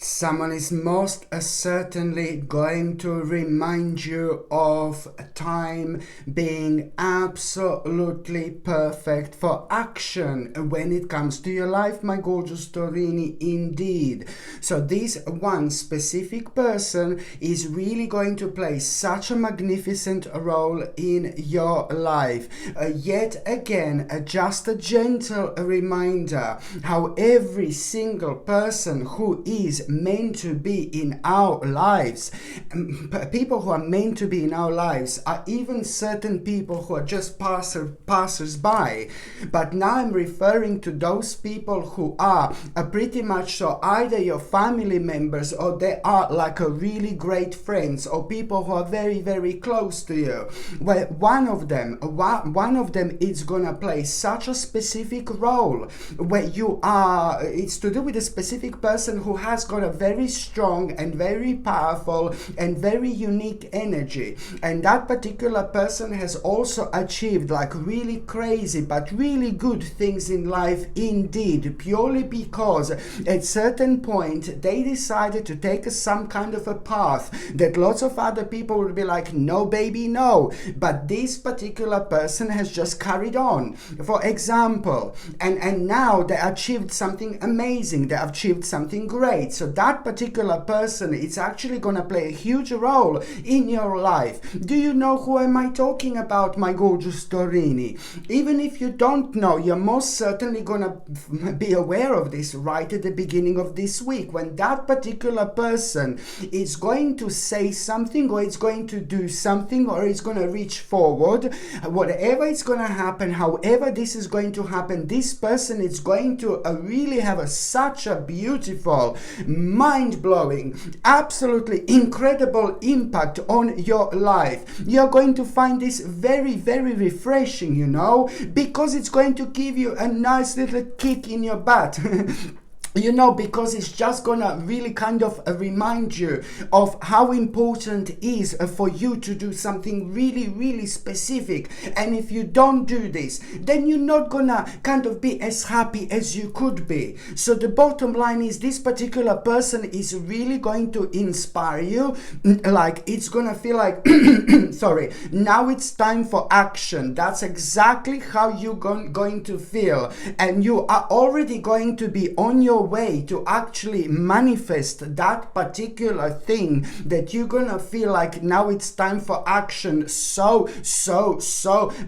Someone is most certainly going to remind you of a time being absolutely perfect for action when it comes to your life, my gorgeous Torini, indeed. So this one specific person is really going to play such a magnificent role in your life. Yet again, just a gentle reminder how every single person who is meant to be in our lives, people who are meant to be in our lives, are even certain people who are just passers by. But now I'm referring to those people who are pretty much so either your family members, or they are like a really great friends, or people who are very, very close to you. Well, one of them is gonna play such a specific role where you are. It's to do with a specific person who has got a very strong and very powerful and very unique energy, and that particular person has also achieved like really crazy but really good things in life indeed, purely because at certain point they decided to take some kind of a path that lots of other people would be like, no baby, no, but this particular person has just carried on, for example, and now they achieved something amazing, they achieved something great. So that particular person is actually going to play a huge role in your life. Do you know who am I talking about, my gorgeous Torini? Even if you don't know, you're most certainly going to be aware of this right at the beginning of this week, when that particular person is going to say something, or it's going to do something, or it's going to reach forward. Whatever is going to happen, however this is going to happen, this person is going to really have such a beautiful, mind-blowing, absolutely incredible impact on your life. You're going to find this very, very refreshing, you know, because it's going to give you a nice little kick in your butt. You know, because it's just gonna really kind of remind you of how important it is for you to do something really, really specific. And if you don't do this, then you're not gonna kind of be as happy as you could be. So the bottom line is, this particular person is really going to inspire you. Like, it's gonna feel like, sorry, now it's time for action. That's exactly how you're going to feel. And you are already going to be on your way to actually manifest that particular thing that you're gonna feel like now it's time for action so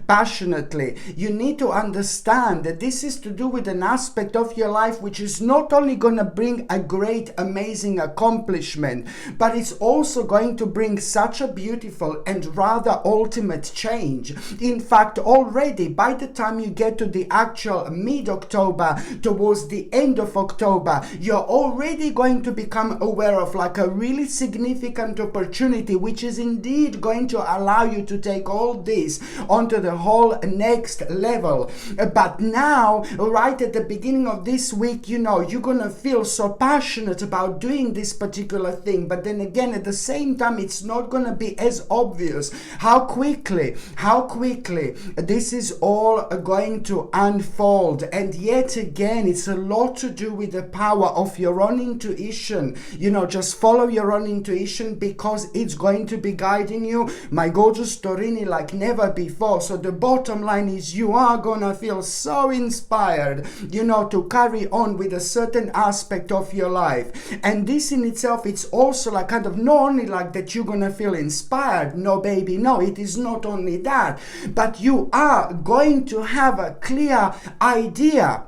passionately. You need to understand that this is to do with an aspect of your life which is not only gonna bring a great, amazing accomplishment, but it's also going to bring such a beautiful and rather ultimate change. In fact, already by the time you get to the actual mid-October, towards the end of October, you're already going to become aware of like a really significant opportunity, which is indeed going to allow you to take all this onto the whole next level. But now, right at the beginning of this week, you know, you're gonna feel so passionate about doing this particular thing, but then again, at the same time, it's not gonna be as obvious how quickly this is all going to unfold. And yet again, it's a lot to do with the power of your own intuition. You know, just follow your own intuition, because it's going to be guiding you, my gorgeous Torini, like never before. So the bottom line is, you are gonna feel so inspired, you know, to carry on with a certain aspect of your life. And this in itself, it's also like kind of not only like that you're gonna feel inspired, no baby, no, it is not only that, but you are going to have a clear idea.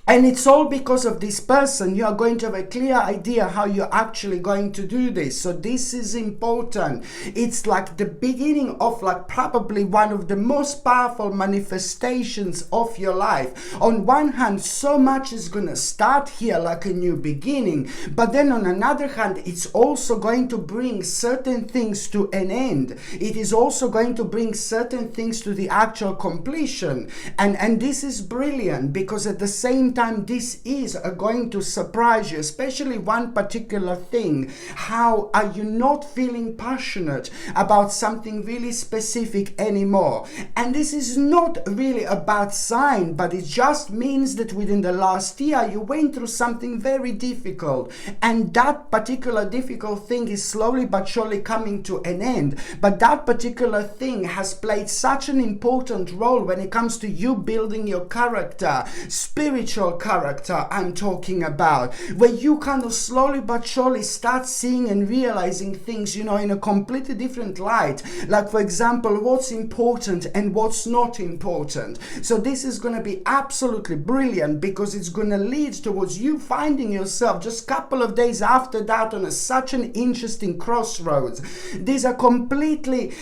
And it's all because of this person. You are going to have a clear idea how you're actually going to do this. So this is important. It's like the beginning of like probably one of the most powerful manifestations of your life. On one hand, so much is going to start here like a new beginning. But then on another hand, it's also going to bring certain things to an end. It is also going to bring certain things to the actual completion. And this is brilliant, because at the same same time, this is going to surprise you, especially one particular thing. How are you not feeling passionate about something really specific anymore? And this is not really a bad sign, but it just means that within the last year you went through something very difficult, and that particular difficult thing is slowly but surely coming to an end. But that particular thing has played such an important role when it comes to you building your character, spiritual character I'm talking about, where you kind of slowly but surely start seeing and realizing things, in a completely different light. Like, for example, what's important and what's not important. So this is going to be absolutely brilliant, because it's going to lead towards you finding yourself just a couple of days after that on such an interesting crossroads. These are completely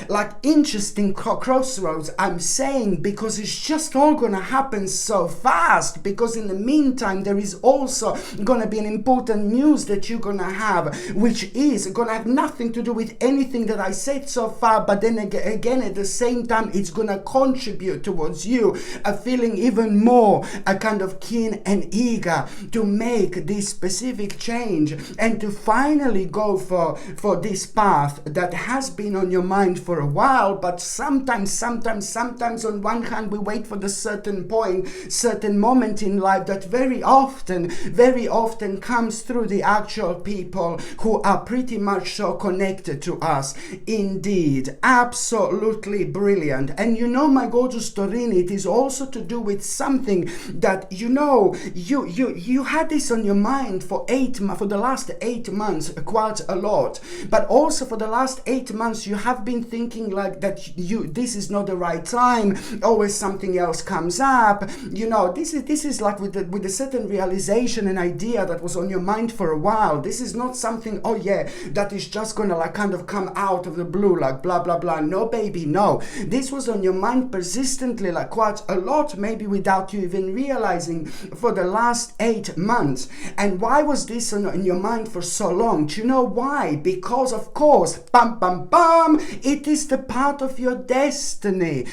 interesting crossroads, I'm saying, because it's just all going to happen so fast. Because in the meantime, there is also going to be an important news that you're going to have, which is going to have nothing to do with anything that I said so far, but then again at the same time, it's going to contribute towards you feeling even more kind of keen and eager to make this specific change and to finally go for this path that has been on your mind for a while. But sometimes on one hand, we wait for the certain point, certain moment in life that very often comes through the actual people who are pretty much so connected to us. Indeed, absolutely brilliant. And my gorgeous Torini, it is also to do with something that you had this on your mind for the last 8 months quite a lot. But also for the last 8 months, you have been thinking like that this is not the right time. Always something else comes up. This is like with a certain realization and idea that was on your mind for a while. This is not something, that is just gonna kind of come out of the blue, like blah blah blah. No, baby, no. This was on your mind persistently, like quite a lot, maybe without you even realizing, for the last 8 months. And why was this in your mind for so long? Do you know why? Because of course, it is the part of your destination.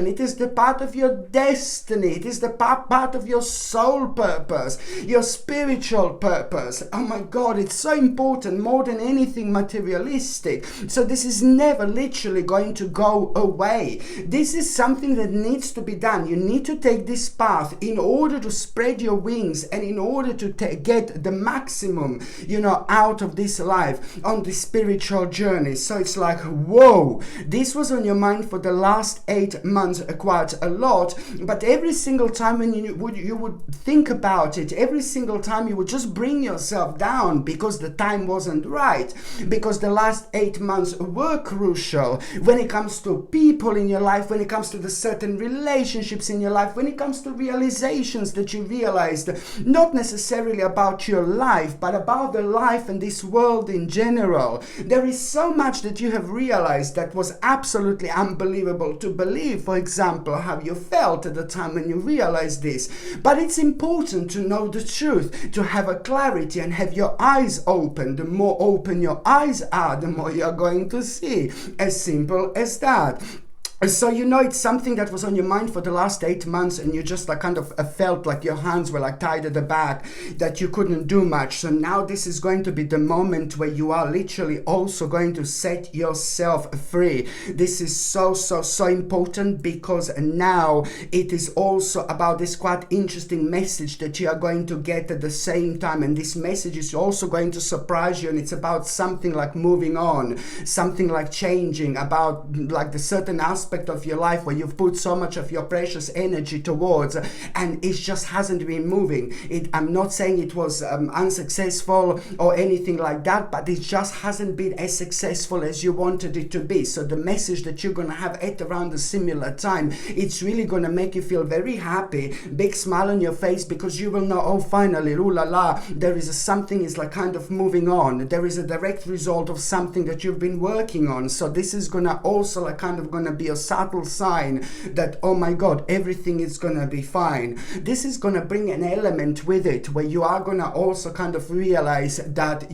It is the part of your destiny. It is the part of your soul purpose, your spiritual purpose. Oh my God, it's so important, more than anything materialistic. So this is never literally going to go away. This is something that needs to be done. You need to take this path in order to spread your wings and in order to get the maximum, out of this life on this spiritual journey. So it's like, whoa, this was on your mind for the last 8 months quite a lot. But every single time when you would think about it, every single time you would just bring yourself down because the time wasn't right, because the last 8 months were crucial when it comes to people in your life, when it comes to the certain relationships in your life, when it comes to realizations that you realized, not necessarily about your life, but about the life and this world in general. There is so much that you have realized that was absolutely unbelievable to believe. For example, how you felt at the time when you realized this. But it's important to know the truth, to have a clarity and have your eyes open. The more open your eyes are, the more you're going to see. As simple as that. So it's something that was on your mind for the last 8 months, and you just kind of felt like your hands were tied at the back, that you couldn't do much. So now this is going to be the moment where you are literally also going to set yourself free. This is so important, because now it is also about this quite interesting message that you are going to get at the same time. And this message is also going to surprise you, and it's about something like moving on, something like changing, about like the certain aspect of your life where you've put so much of your precious energy towards, and it just hasn't been moving. I'm not saying it was unsuccessful or anything like that, but it just hasn't been as successful as you wanted it to be. So the message that you're going to have at around a similar time, it's really going to make you feel very happy, big smile on your face, because you will know, oh, finally, ooh la la, there is something is like kind of moving on. There is a direct result of something that you've been working on. So this is going to also like kind of going to be a subtle sign that, oh my God, everything is gonna be fine. This is gonna bring an element with it where you are gonna also kind of realize that,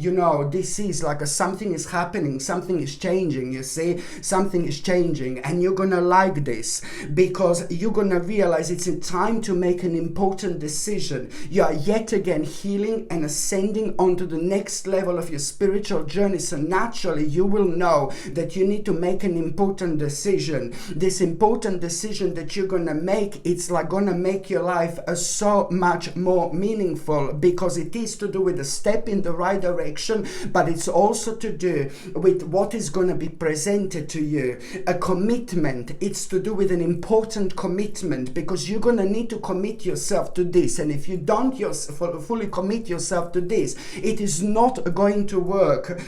this is like something is happening, something is changing, you see, something is changing, and you're gonna like this because you're gonna realize it's a time to make an important decision. You are yet again healing and ascending onto the next level of your spiritual journey, so naturally you will know that you need to make an important decision. This important decision that you're gonna make, it's like gonna make your life so much more meaningful, because it is to do with a step in the right direction, but it's also to do with what is going to be presented to you. A commitment, it's to do with an important commitment, because you're going to need to commit yourself to this, and if you don't fully commit yourself to this, it is not going to work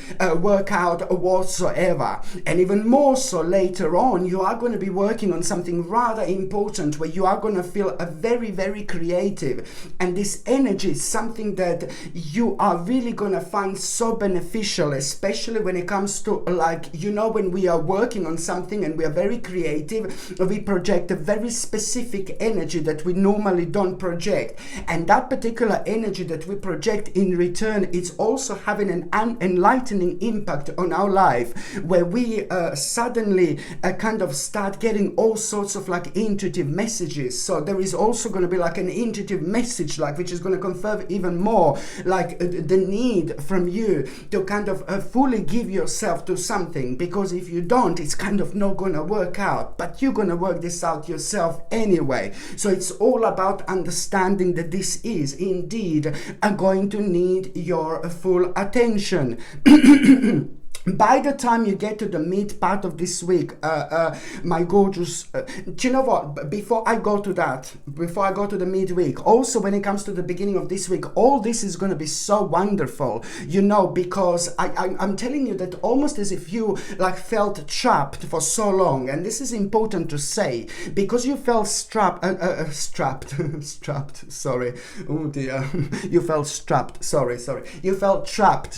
out whatsoever. And even more so later on, you are going to be working on something rather important where you are going to feel very, very creative, and this energy is something that you are really going to find so beneficial, especially when it comes to, like, when we are working on something and we are very creative, we project a very specific energy that we normally don't project, and that particular energy that we project in return, it's also having an enlightening impact on our life, where we suddenly kind of start getting all sorts of like intuitive messages. So there is also going to be like an intuitive message, like, which is going to confirm even more like the need from you to kind of fully give yourself to something, because if you don't, it's kind of not going to work out, but you're going to work this out yourself anyway. So it's all about understanding that this is indeed going to need your full attention. By the time you get to the mid part of this week, my gorgeous, do you know what? Before I go to the midweek, also when it comes to the beginning of this week, all this is going to be so wonderful, because I'm telling you that almost as if you like felt trapped for so long, and this is important to say, because you felt strapped, sorry, oh dear, you felt strapped, sorry, you felt trapped,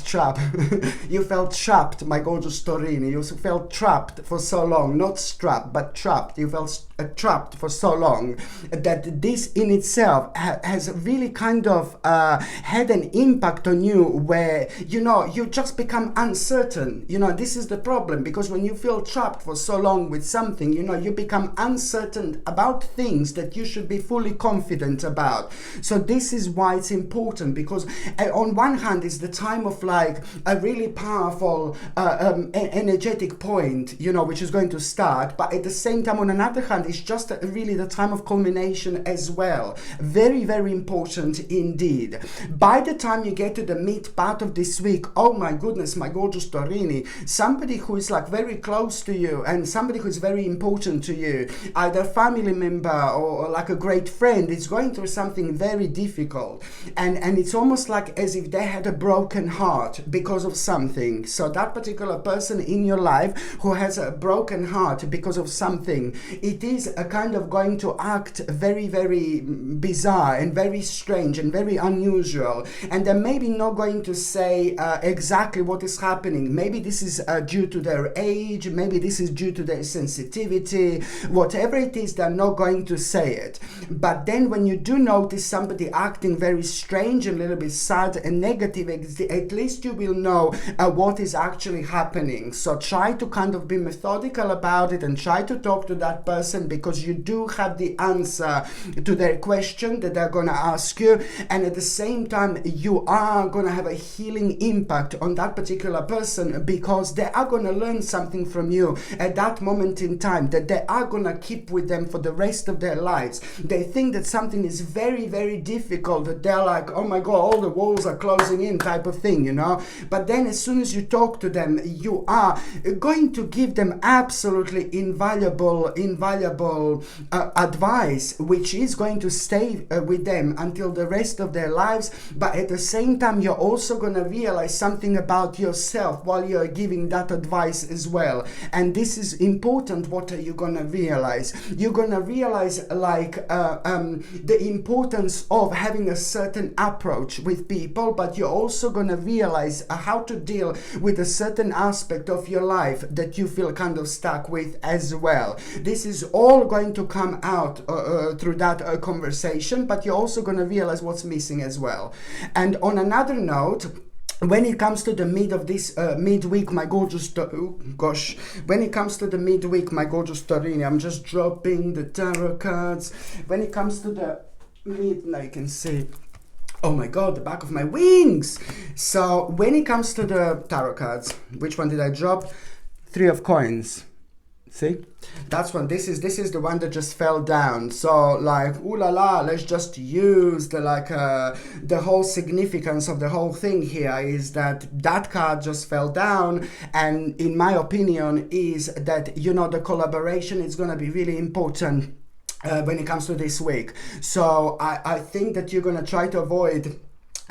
you felt trapped, my gorgeous Torini, you felt trapped for so long, not strapped, but trapped, you felt trapped for so long, that this in itself has really kind of had an impact on you, where you just become uncertain. This is the problem, because when you feel trapped for so long with something, you become uncertain about things that you should be fully confident about. So this is why it's important, because on one hand it's the time of like a really powerful energetic point, which is going to start, but at the same time, on another hand, it's just really the time of culmination as well. Very, very important indeed. By the time you get to the mid part of this week, oh my goodness, my gorgeous Torini, somebody who is like very close to you and somebody who is very important to you, either a family member or like a great friend, is going through something very difficult, and it's almost like as if they had a broken heart because of something. So that particular person in your life who has a broken heart because of something, it is a kind of going to act very, very bizarre and very strange and very unusual, and they're maybe not going to say exactly what is happening. Maybe this is due to their age, maybe this is due to their sensitivity, whatever it is, they're not going to say it. But then when you do notice somebody acting very strange, a little bit sad and negative, at least you will know what is actually happening. So try to kind of be methodical about it and try to talk to that person, because you do have the answer to their question that they're going to ask you, and at the same time you are going to have a healing impact on that particular person, because they are going to learn something from you at that moment in time that they are going to keep with them for the rest of their lives. They think that something is very, very difficult, that they're like, oh my god, all the walls are closing in type of thing, but then as soon as you talk to them, you are going to give them absolutely invaluable valuable advice which is going to stay with them until the rest of their lives. But at the same time, you're also going to realize something about yourself while you're giving that advice as well. And this is important. What are you going to realize? You're going to realize like the importance of having a certain approach with people, but you're also going to realize how to deal with a certain aspect of your life that you feel kind of stuck with as well. This is all going to come out through that conversation, but you're also going to realize what's missing as well. And on another note, when it comes to the midweek, my gorgeous, when it comes to the midweek, my gorgeous Torini, I'm just dropping the tarot cards. When it comes to the now you can see, oh my god, the back of my wings. So when it comes to the tarot cards, which one did I drop? 3 of coins. See, that's one. This is the one that just fell down. So like, ooh la la, let's just use the whole significance of the whole thing here is that card just fell down, and in my opinion is that, you know, the collaboration is going to be really important when it comes to this week. So I think that you're going to try to avoid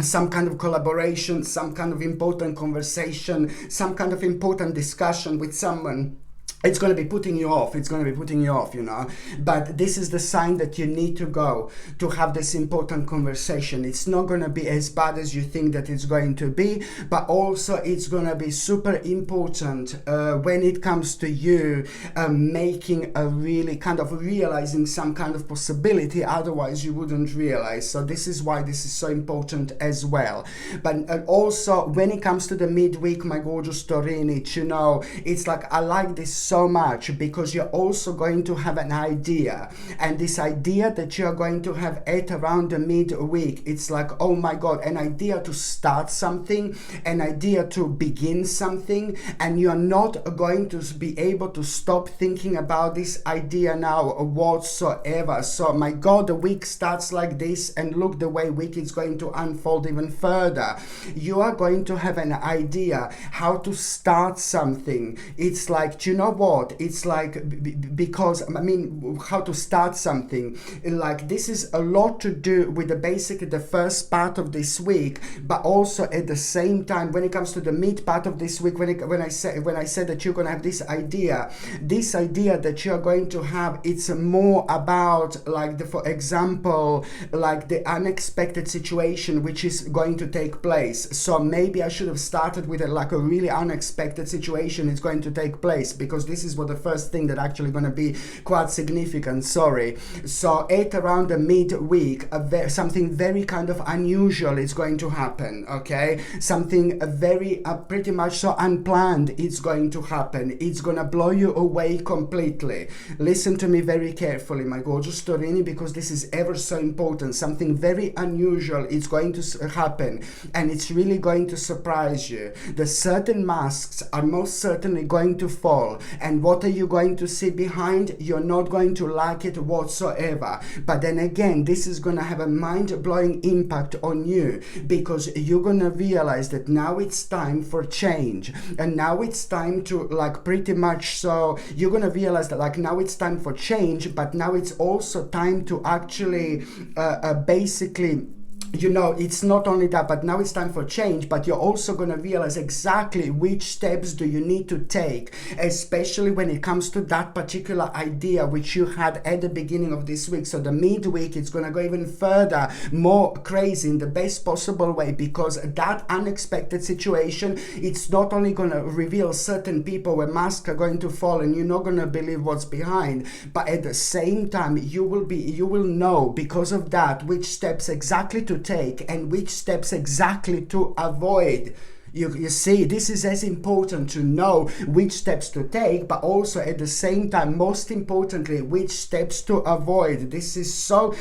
some kind of collaboration, some kind of important conversation, some kind of important discussion with someone. It's going to be putting you off. It's going to be putting you off, you know. But this is the sign that you need to go to have this important conversation. It's not going to be as bad as you think that it's going to be, but also it's going to be super important when it comes to you making a really kind of realizing some kind of possibility. Otherwise, you wouldn't realize. So this is why this is so important as well. But also when it comes to the midweek, my gorgeous Torini, you know, it's like I like this so much because you're also going to have an idea, and this idea that you're going to have at around the midweek, it's like, oh my god, an idea to start something, an idea to begin something, and you're not going to be able to stop thinking about this idea now whatsoever. So my god, the week starts like this, and look the way week is going to unfold even further. You are going to have an idea how to start something. It's like, you know what, it's like, because I mean, how to start something, like this is a lot to do with the first part of this week, but also at the same time when it comes to the mid part of this week, when I said that you're going to have this idea that you're going to have, it's more about like for example, like the unexpected situation which is going to take place. So maybe I should have started with like a really unexpected situation is going to take place, because this is what the first thing that actually going to be quite significant. Sorry. So at around the midweek, something very kind of unusual is going to happen. Okay, something very pretty much so unplanned is going to happen. It's gonna blow you away completely. Listen to me very carefully, my gorgeous Torini, because this is ever so important. Something very unusual is going to happen, and it's really going to surprise you. The certain masks are most certainly going to fall, and what are you going to see behind? You're not going to like it whatsoever. But then again, this is going to have a mind-blowing impact on you, because you're going to realize that now it's time for change, and now it's time to like pretty much so you're going to realize that like now it's time for change, but now it's also time to actually basically, you know, it's not only that, but now it's time for change, but you're also going to realize exactly which steps do you need to take, especially when it comes to that particular idea which you had at the beginning of this week. So the midweek, it's going to go even further, more crazy in the best possible way, because that unexpected situation, it's not only going to reveal certain people where masks are going to fall and you're not going to believe what's behind, but at the same time you will know because of that which steps exactly to take and which steps exactly to avoid. You see, this is as important to know which steps to take, but also at the same time, most importantly, which steps to avoid. This is so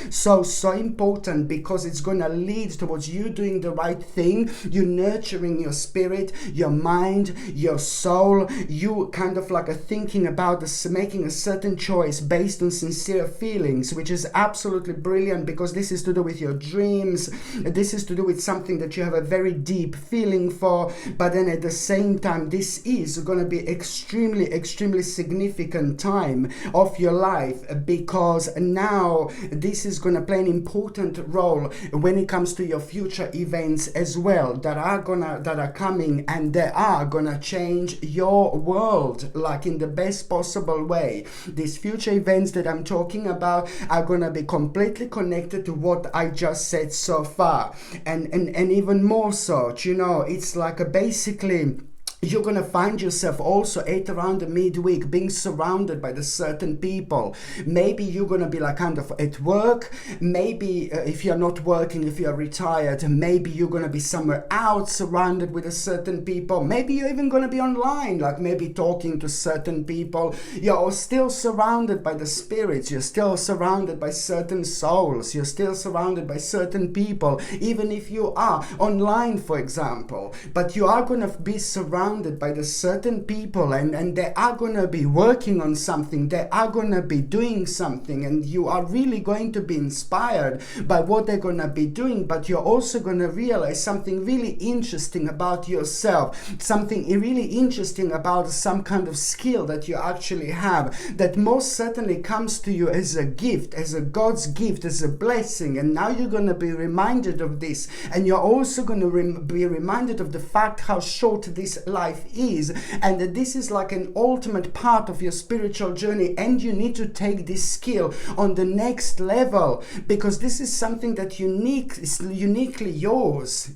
important, because it's going to lead towards you doing the right thing, you nurturing your spirit, your mind, your soul, you kind of like thinking about making a certain choice based on sincere feelings, which is absolutely brilliant, because this is to do with your dreams, this is to do with something that you have a very deep feeling for, before, but then at the same time, this is going to be extremely significant time of your life, because now this is going to play an important role when it comes to your future events as well, that are coming, and they are gonna change your world, like in the best possible way. These future events that I'm talking about are gonna be completely connected to what I just said so far, and even more so. It's like basically you're going to find yourself also at around the midweek being surrounded by the certain people. Maybe you're going to be like kind of at work. Maybe if you're not working, if you're retired, maybe you're going to be somewhere out surrounded with a certain people. Maybe you're even going to be online, like maybe talking to certain people. You're still surrounded by the spirits. You're still surrounded by certain souls. You're still surrounded by certain people, even if you are online, for example. But you are going to be surrounded by the certain people, and they are going to be working on something, they are going to be doing something, and you are really going to be inspired by what they're going to be doing. But you're also going to realize something really interesting about yourself, something really interesting about some kind of skill that you actually have, that most certainly comes to you as a gift, as a God's gift, as a blessing. And now you're going to be reminded of this, and you're also going to be reminded of the fact how short this life is, and that this is like an ultimate part of your spiritual journey, and you need to take this skill on the next level, because this is something that is uniquely yours,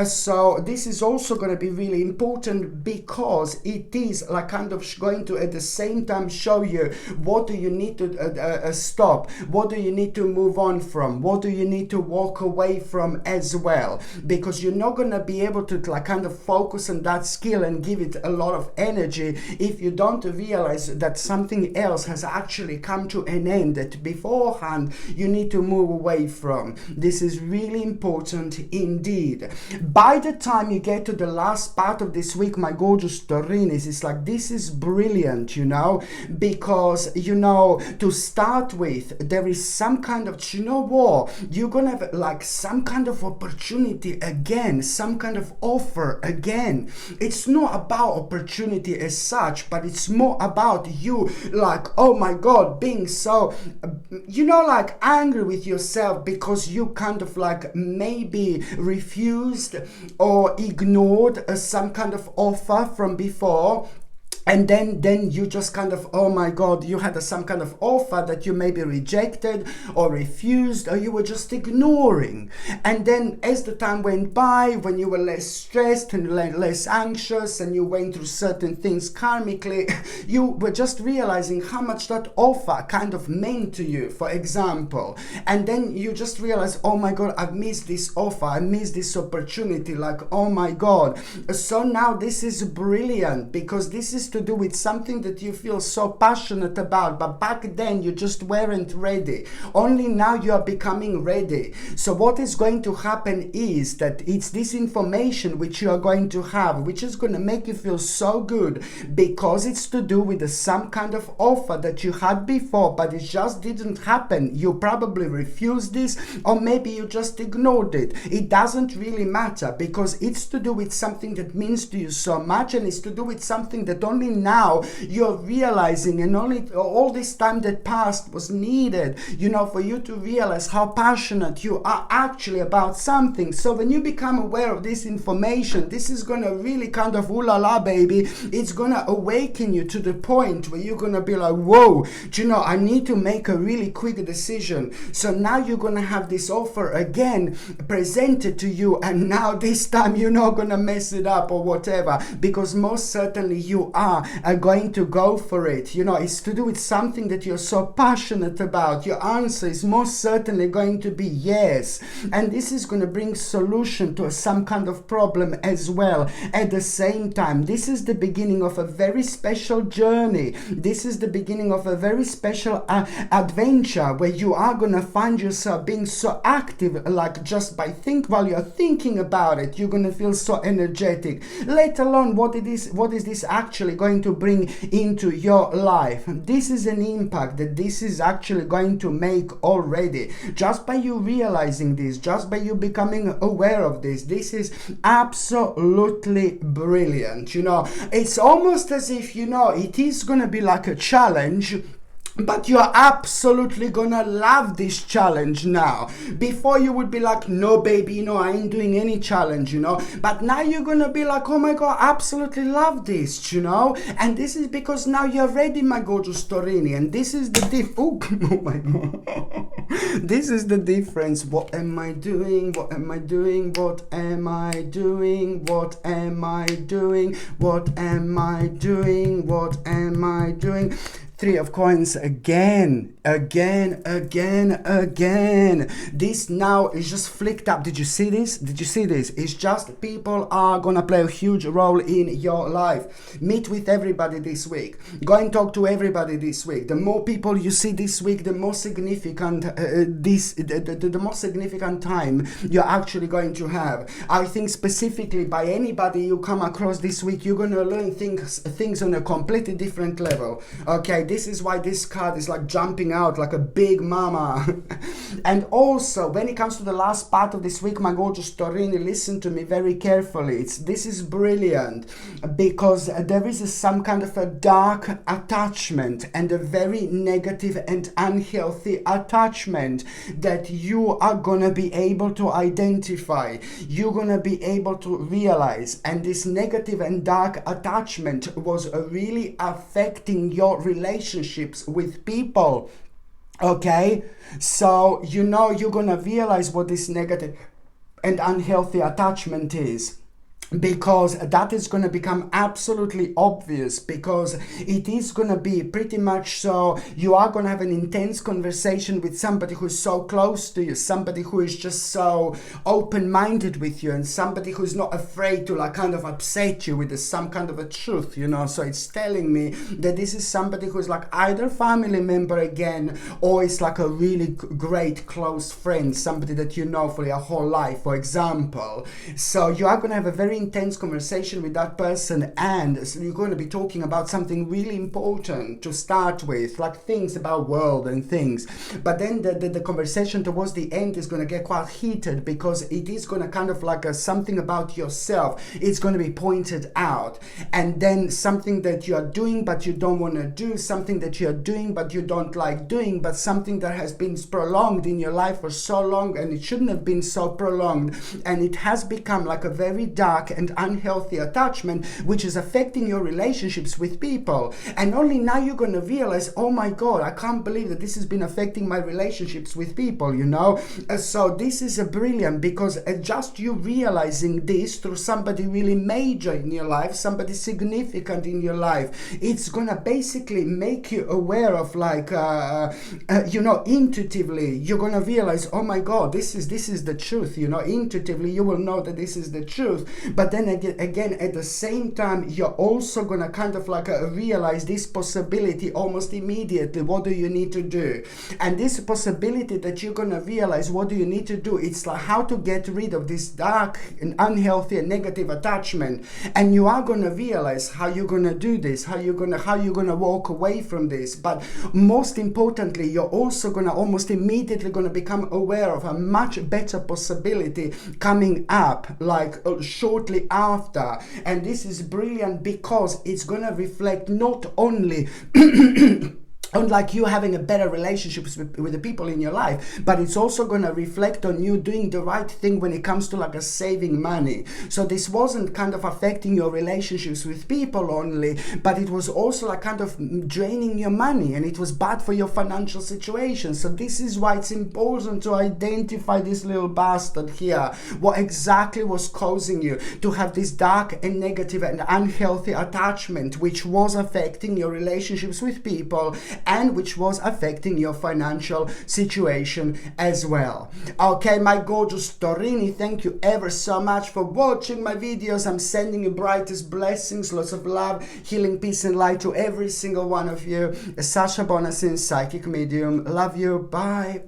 so this is also going to be really important, because it is like kind of going to at the same time show you what do you need to stop, what do you need to move on from, what do you need to walk away from as well, because you're not going to be able to like kind of focus on that skill and give it a lot of energy if you don't realize that something else has actually come to an end that beforehand you need to move away from. This is really important indeed. By the time you get to the last part of this week, my gorgeous Taurinis, it's like this is brilliant, because to start with, there is some kind of, you're gonna have like some kind of opportunity again, some kind of offer again. It's not about opportunity as such, but it's more about you, like, oh my God, being so, like angry with yourself because you kind of like maybe refused or ignored some kind of offer from before. And then you just kind of, oh my God, you had some kind of offer that you maybe rejected or refused, or you were just ignoring. And then as the time went by, when you were less stressed and less anxious, and you went through certain things karmically, you were just realizing how much that offer kind of meant to you, for example. And then you just realize, oh my God, I've missed this offer, I missed this opportunity, like, oh my God. So now this is brilliant, because this is to do with something that you feel so passionate about, but back then you just weren't ready. Only now you are becoming ready. So what is going to happen is that it's this information which you are going to have, which is going to make you feel so good, because it's to do with some kind of offer that you had before, but it just didn't happen. You probably refused this, or maybe you just ignored it. It doesn't really matter, because it's to do with something that means to you so much, and it's to do with something that only now you're realizing, and only all this time that passed was needed, for you to realize how passionate you are actually about something. So when you become aware of this information, this is going to really kind of, ooh la la baby, it's going to awaken you to the point where you're going to be like, whoa, I need to make a really quick decision. So now you're going to have this offer again presented to you, and now this time you're not going to mess it up or whatever, because most certainly you are going to go for it. It's to do with something that you're so passionate about. Your answer is most certainly going to be yes, and this is going to bring solution to some kind of problem as well. At the same time, this is the beginning of a very special journey. This is the beginning of a very special adventure, where you are going to find yourself being so active, like just while you're thinking about it, you're going to feel so energetic, let alone what is this actually going to bring into your life. This is an impact that this is actually going to make already. Just by you realizing this, just by you becoming aware of this, this is absolutely brilliant. You know, it's almost as if, you know, it is going to be like a challenge, but you're absolutely gonna love this challenge now. Before you would be like, no baby, you know, I ain't doing any challenge, you know. But now you're gonna be like, oh my God, absolutely love this, you know. And this is because now you're ready, my gorgeous Torini. And this is the oh my God. This is the difference. What am I doing? What am I doing? What am I doing? What am I doing? What am I doing? What am I doing? Three of coins again. This now is just flicked up. Did you see this? Did you see this? It's just people are gonna play a huge role in your life. Meet with everybody this week. Go and talk to everybody this week. The more people you see this week, the more significant the more significant time you're actually going to have. I think specifically by anybody you come across this week, you're gonna learn things on a completely different level. Okay. This is why this card is like jumping out like a big mama. And also, when it comes to the last part of this week, my gorgeous Torini, listen to me very carefully. This is brilliant because there is some kind of a dark attachment and a very negative and unhealthy attachment that you are gonna be able to identify. You're gonna be able to realize. And this negative and dark attachment was really affecting your relationships with people. Okay, so you know you're gonna realize what this negative and unhealthy attachment is, because that is going to become absolutely obvious, because it is going to be pretty much so you are going to have an intense conversation with somebody who's so close to you, somebody who is just so open-minded with you, and somebody who's not afraid to like kind of upset you with some kind of a truth, you know. So it's telling me that this is somebody who's like either family member again, or it's like a really great close friend, somebody that you know for your whole life, for example. So you are going to have a very intense conversation with that person, and so you're going to be talking about something really important to start with, like things about world and things. But then the conversation towards the end is going to get quite heated, because it is going to kind of like something about yourself. It's going to be pointed out, and then something that you are doing but you don't want to do, something that you're doing but you don't like doing, but something that has been prolonged in your life for so long, and it shouldn't have been so prolonged, and it has become like a very dark and unhealthy attachment, which is affecting your relationships with people. And only now you're going to realize, oh my God, I can't believe that this has been affecting my relationships with people, you know. So this is a brilliant, because just you realizing this through somebody really major in your life, somebody significant in your life, it's gonna basically make you aware of like you know, intuitively you're gonna realize, oh my God, this is the truth, you know. Intuitively you will know that this is the truth. But then again at the same time, you're also gonna kind of like realize this possibility almost immediately. What do you need to do? And this possibility that you're gonna realize, what do you need to do? It's like how to get rid of this dark and unhealthy and negative attachment. And you are gonna realize how you're gonna do this, how you're gonna walk away from this. But most importantly, you're also gonna almost immediately gonna become aware of a much better possibility coming up, like shortly after. And this is brilliant, because it's gonna reflect not only on like you having a better relationships with the people in your life, but it's also going to reflect on you doing the right thing when it comes to like a saving money. So this wasn't kind of affecting your relationships with people only, but it was also like kind of draining your money, and it was bad for your financial situation. So this is why it's important to identify this little bastard here, what exactly was causing you to have this dark and negative and unhealthy attachment, which was affecting your relationships with people and which was affecting your financial situation as well. Okay, my gorgeous Torini, thank you ever so much for watching my videos. I'm sending you brightest blessings, lots of love, healing, peace and light to every single one of you. Sasha Bonasin, psychic medium. Love you. Bye.